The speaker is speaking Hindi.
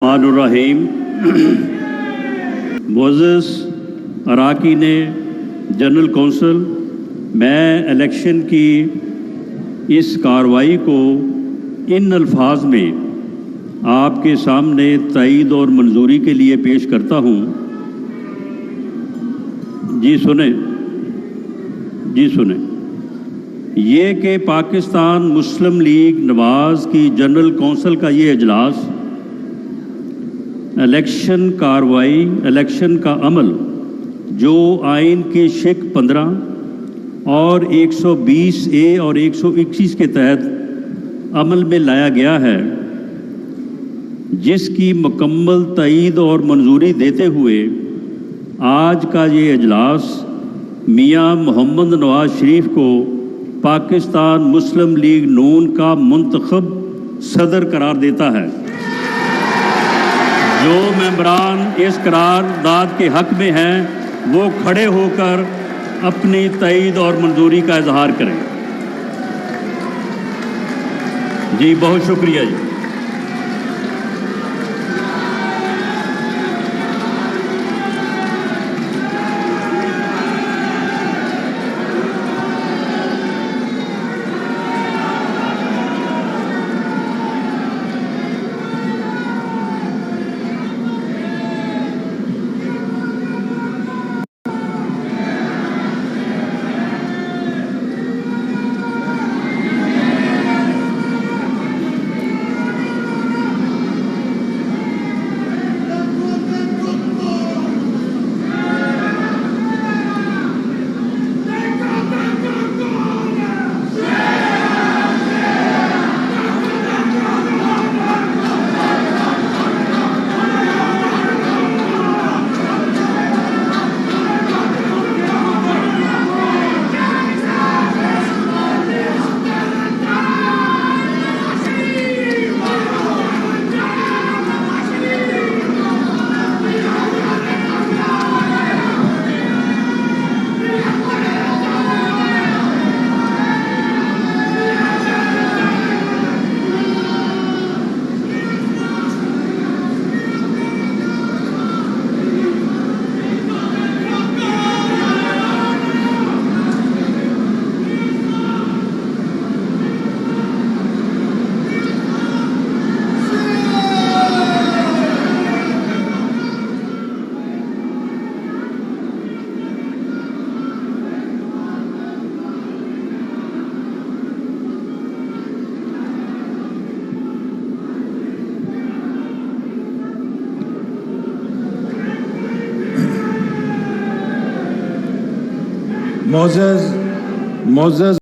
रहीम मोज़स अराकीन जनरल कौंसल, मैं इलेक्शन की इस कार्रवाई को इन अल्फाज में आपके सामने तईद और मंजूरी के लिए पेश करता हूँ। जी सुने ये कि पाकिस्तान मुस्लिम लीग नवाज़ की जनरल कौंसल का ये इजलास इलेक्शन कार्रवाई, इलेक्शन का अमल जो आइन की शिक 15 और 120A और 121 के तहत अमल में लाया गया है, जिसकी मुकम्मल तईद और मंजूरी देते हुए आज का ये इजलास मियां मोहम्मद नवाज शरीफ को पाकिस्तान मुस्लिम लीग नून का मुंतखब सदर करार देता है। जो मेंबरान इस करारदाद के हक़ में हैं वो खड़े होकर अपनी तईद और मंजूरी का इजहार करें। जी बहुत शुक्रिया जी। मोज़ेस